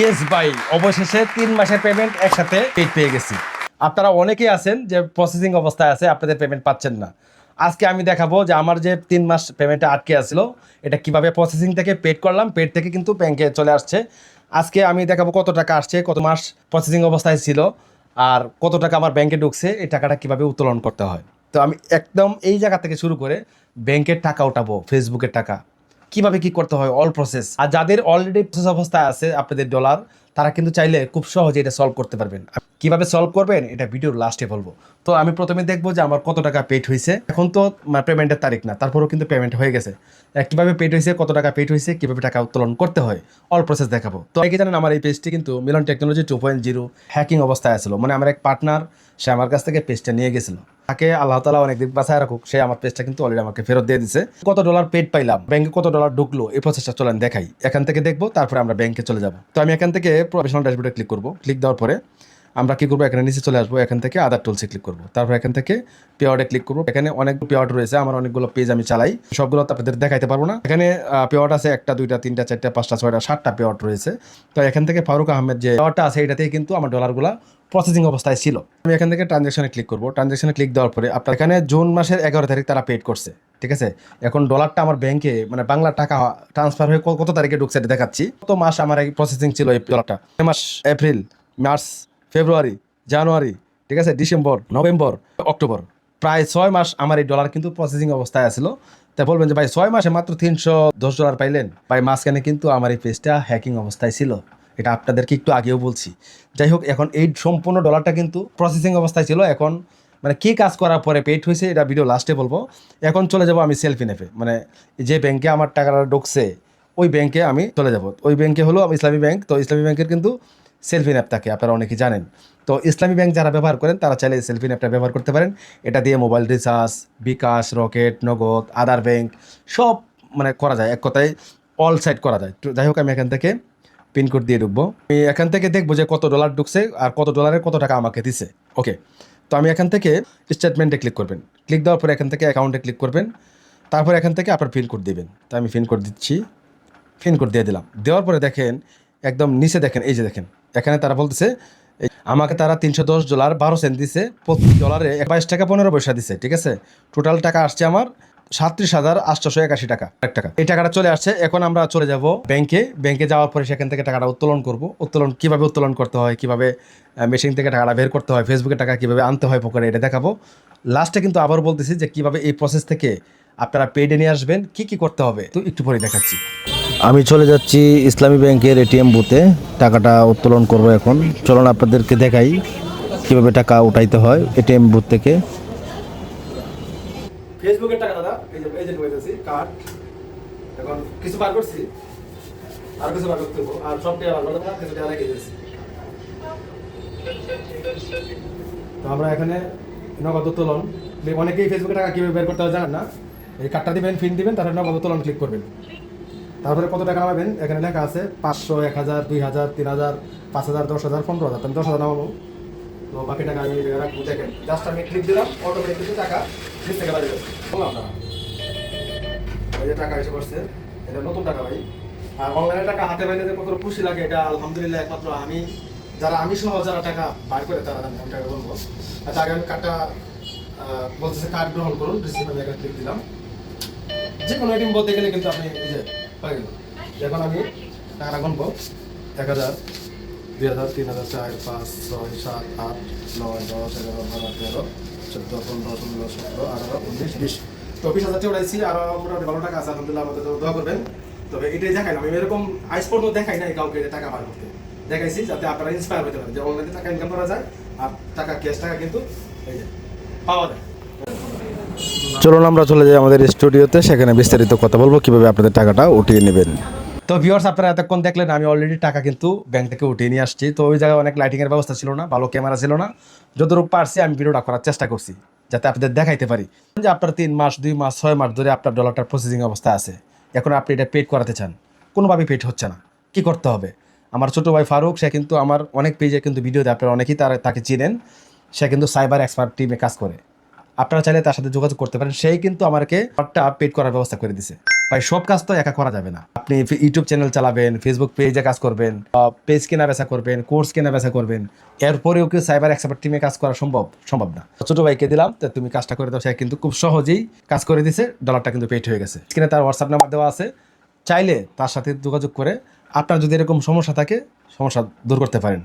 Yes ভাই, অবশেষে 3 মাসের পেমেন্ট একসাথে পেয়ে গেছি। আপনারা অনেকেই আছেন যে প্রসেসিং অবস্থায় আছে, আপনাদের পেমেন্ট পাচ্ছেন না। আজকে আমি দেখাবো যে আমার যে 3 মাস পেমেন্টটা আটকে আসছিল এটা কিভাবে প্রসেসিং থেকে পেড করলাম, পেড থেকে কিন্তু ব্যাংকে চলে আসছে। আজকে আমি দেখাবো কত টাকা আসছে, কত মাস প্রসেসিং অবস্থায় ছিল, আর কত টাকা আমার ব্যাংকে ঢুকছে, এই টাকাটা কিভাবে উত্তোলন করতে হয়। তো আমি একদম এই জায়গা থেকে শুরু করে ব্যাংকের টাকা উঠাবো, ফেসবুকের টাকা কিভাবে কি করতে হয়, অল প্রসেস। আর যাদের অলরেডি প্রসেস অবস্থায় আছে আপনাদের ডলার, তারা কিন্তু চাইলে খুব সহজে এটা সলভ করতে পারবেন। কিভাবে সলভ করবেন এটা ভিডিওর লাস্টে বলবো। তো আমি প্রথমে দেখবো যে আমার কত টাকা পেড হয়েছে। এখন তো পেমেন্টের তারিখ না, তারপরেও কিন্তু পেমেন্ট হয়ে গেছে। কিভাবে পেড হয়েছে, কত টাকা পেড হয়েছে, কিভাবে টাকা উত্তোলন করতে হয়, অল প্রসেস দেখাবো। তো অনেকে জানেন আমার এই পেজটি কিন্তু মিলন টেকনোলজি 2.0 হ্যাকিং অবস্থায় আসলো। মানে আমার এক পার্টনার, সে আমার কাছ থেকে পেজটা নিয়ে গেছিল। তাকে আল্লাহ তালা অনেকদিন বাঁচায় রাখুক, সে আমার পেজটা কিন্তু অলরেডি আমাকে ফেরত দিয়ে দিছে। কত ডলার পেড পাইলাম, ব্যাংকে কত ডলার ঢুকলো, এই প্রসেসটা চলেন দেখাই। এখান থেকে দেখবো, তারপরে আমরা ব্যাংকে চলে যাব। তো আমি এখান থেকে প্রফেশনাল ড্যাশবোর্ডে ক্লিক করবো। ক্লিক দেওয়ার পরে আমরা কি করবো, এখানে নিচে চলে আসবো, এখান থেকে আদার টুলসে ক্লিক করবো। তারপর এখান থেকে পেওয়ার্ডে ক্লিক করবো। এখানে অনেক পেওয়ার্ড রয়েছে, আমার অনেকগুলো পেজ আমি চালাই, সবগুলো তো আপনাদের দেখাইতে পারবো না। এখানে পেওয়ার্ড আছে 1টা 2টা 3টা 4টা 5টা 6টা 7টা পেওয়ার্ড রয়েছে। তো এখান থেকে ফারুক আহমেদ যে পেওয়ার্ডটা আছে, এটাতেই কিন্তু আমার ডলারগুলো প্রসেসিং অবস্থায় ছিল। আমি এখান থেকে ট্রানজ্যাকশনে ক্লিক করবো। ট্রানজ্যাকশনে ক্লিক দেওয়ার পরে আপনার এখানে জুন মাসের 11 তারিখ তারা পেড করছে, ঠিক আছে। এখন ডলারটা আমার ব্যাংকে মানে বাংলা টাকা ট্রান্সফার হয়ে কত তারিখে ঢুকছে এটা দেখাচ্ছি। কত মাস আমার এই প্রসেসিং ছিল এই ডলারটা, মাস এপ্রিল, মার্চ, ফেব্রুয়ারি, জানুয়ারি, ঠিক আছে, ডিসেম্বর, নভেম্বর, অক্টোবর, প্রায় 6 মাস আমার এই ডলার কিন্তু প্রসেসিং অবস্থায় আছিল। তাই বলবেন যে ভাই 6 মাসে মাত্র $310 পাইলেন। ভাই মাঝখানে কিন্তু আমার এই পেজটা হ্যাকিং অবস্থায় ছিল, এটা আপনাদেরকে একটু আগেও বলছি। যাই হোক, এখন এই সম্পূর্ণ ডলারটা কিন্তু প্রসেসিং অবস্থায় ছিল। এখন মানে কী কাজ করার পরে পেড হয়েছে এটা ভিডিও লাস্টে বলবো। এখন চলে যাব আমি সেলফি নেপে, মানে যে ব্যাংকে আমার টাকাটা ঢুকছে ওই ব্যাংকে আমি চলে যাব। ওই ব্যাংকে হলো ইসলামী ব্যাংক। তো ইসলামী ব্যাংকের কিন্তু সেলফি ন্যাপ থাকে, আপনারা অনেকেই জানেন। তো ইসলামী ব্যাংক যারা ব্যবহার করেন তারা চাইলে সেলফি ন্যাপটা ব্যবহার করতে পারেন। এটা দিয়ে মোবাইল রিচার্জ, বিকাশ, রকেট, নগদ, আদার ব্যাংক সব মানে করা যায়, এক কথায় অল সাইড করা যায়। তো যাই হোক, আমি এখান থেকে পিনকোড দিয়ে ঢুকবো। আমি এখান থেকে দেখবো যে কত ডলার ঢুকছে আর কত ডলারের কত টাকা আমাকে দিছে। ওকে, তো আমি এখান থেকে স্টেটমেন্টে ক্লিক করবেন। ক্লিক দেওয়ার পরে এখান থেকে অ্যাকাউন্টে ক্লিক করবেন। তারপর এখান থেকে আপনার পিনকোড দিবেন। তো আমি পিনকোড দিচ্ছি, পিনকোড দিয়ে দিলাম। দেওয়ার পরে দেখেন একদম নিচে দেখেন, এই যে দেখেন এখানে তারা বলতেছে আমাকে তারা $310 12 সেন্ট দিছে, প্রতি ডলারে 22 টাকা 15 পয়সা দিছে, ঠিক আছে। টোটাল টাকা আসছে আমার 37,881 টাকা। এই টাকাটা চলে আসছে। এখন আমরা চলে যাব ব্যাংকে। ব্যাংকে যাওয়ার পরে সেখান থেকে টাকাটা উত্তোলন করব। উত্তোলন কিভাবে উত্তোলন করতে হয়, কিভাবে মেশিন থেকে টাকাটা বের করতে হয়, ফেসবুকে টাকা কিভাবে আনতে হয় পকেটে, এটা দেখাবো। লাস্টে কিন্তু আবার বলতেছি যে কিভাবে এই প্রসেস থেকে আপনারা পেডে নিয়ে আসবেন, কি কি করতে হবে, তো একটু পরে দেখাচ্ছি। আমি চলে যাচ্ছি ইসলামী ব্যাংকের এটিএম বুথে, টাকাটা উত্তোলন করব। এখন চলুন আপনাদেরকে দেখাই কিভাবে টাকা উঠাইতে হয় এটিএম বুথ থেকে। ফেসবুকের টাকা দাদা, এই যে ঢুকেছি কার্ড। এখন কিছু বার করছি, আর কিছু বার করতে হবে, আর সব টাকা বার করতে কিছু টাকা রেখে দিয়েছি। তো আমরা এখানে নগদ উত্তোলন, অনেকেই ফেসবুকে টাকা কিভাবে বের করতে হয় জানেন না। এই কার্ডটা দিবেন, পিন দিবেন, তারপরে নগদ উত্তোলন ক্লিক করবেন। তারপরে কত টাকা নামাবেন এখানে লেখা আছে 500, 1000, 2000, 3000, 5000, 10,000, 15,000। আমি 10,000 নামাবো। তো বাকি টাকা আমি রাখবো। দেখেন জাস্ট আমি ক্লিক দিলাম, অটোমেটিক কিন্তু টাকা নিচ থেকে বাড়ি যাচ্ছে। বললাম না, এই যে টাকা এসে পড়ছে, এটা নতুন টাকা ভাই। আর অনলাইনে টাকা হাতে পাইলে যে কত খুশি লাগে, এটা আলহামদুলিল্লাহ একমাত্র আমি সহ যারা টাকা বার করে তারা জানে। আমি টাকা বলবো। আচ্ছা, আগে আমি কার্ডটা বলতেছে কার্ড গ্রহণ করুন, রিসিভ আমি এখানে ক্লিক দিলাম। যে কোনো এটিএম বলতে গেলে কিন্তু আপনি এই যে পাই গেল। এখন আমি টাকাটা গুনবো। 1000, 2000, 3000, 4, 5, 6, 7, 8, 9, 10, 11, 12, 13, 14, 15, 16, 17, 18, 19, 20। তো 20,000 উঠাইছি, আরো মোটামুটি ভালো টাকা আছে আলহামদুলিল্লাহ। আমাদের দোয়া করবেন। তবে এটাই দেখাইলাম, আমি এরকম আইস পর্যন্ত দেখাই নাই কাউকে টাকা বার করতে। দেখাইছি যাতে আপনারা ইন্সপায়ার হতে পারেন যে অনলাইনে টাকা ইনকাম করা যায়, আর টাকা ক্যাশ টাকা কিন্তু এই যে পাওয়া যায়। চলুন আমরা চলে যাই আমাদের স্টুডিওতে, সেখানে বিস্তারিত কথা বলবো কিভাবে আপনাদের টাকাটা উঠিয়ে নেবেন। তো ভিউয়ার্স, আপনারা এতক্ষণ দেখলেন আমি অলরেডি টাকা কিন্তু ব্যাংক থেকে উঠিয়ে নিয়ে আসছি। তো ওই জায়গায় অনেক লাইটিংয়ের ব্যবস্থা ছিল না, ভালো ক্যামেরা ছিল না। যতটুকু পারছি আমি ভিডিওটা করার চেষ্টা করছি যাতে আপনাদের দেখাইতে পারি যে আপনার 3 মাস, 2 মাস, 6 মাস ধরে আপনার ডলারটার প্রসেসিং অবস্থা আছে। এখন আপনি এটা পেড করাতে চান, কোনোভাবেই পেড হচ্ছে না, কি করতে হবে? আমার ছোটো ভাই ফারুক, সে কিন্তু আমার অনেক পেজে কিন্তু ভিডিও দেয়, আপনারা অনেকেই তাকে চিনেন। সে কিন্তু সাইবার এক্সপার্ট টিমে কাজ করে। আপনারা চাইলে তার সাথে যোগাযোগ করতে পারেন। সেই কিন্তু আমাকে একটা পেড করার ব্যবস্থা করে দিছে। ভাই সব কাজ তো একা করা যাবে না। আপনি ইউটিউব চ্যানেল চালাবেন, ফেসবুক পেজে কাজ করবেন, পেজ কেনা বেচা করবেন, কোর্স কেনা বেচা করবেন, এরপরেও কি সাইবার এক্সপার্ট টিমে কাজ করা সম্ভব না। ছোট ভাইকে দিলাম, তো তুমি কাজটা করে দাও, সে কিন্তু খুব সহজেই কাজ করে দিছে, ডলারটা কিন্তু পেড হয়ে গেছে। স্ক্রিনে তার হোয়াটসঅ্যাপ নাম্বার দেওয়া আছে, চাইলে তার সাথে যোগাযোগ করে আপনার যদি এরকম সমস্যা থাকে সমস্যা দূর করতে পারেন।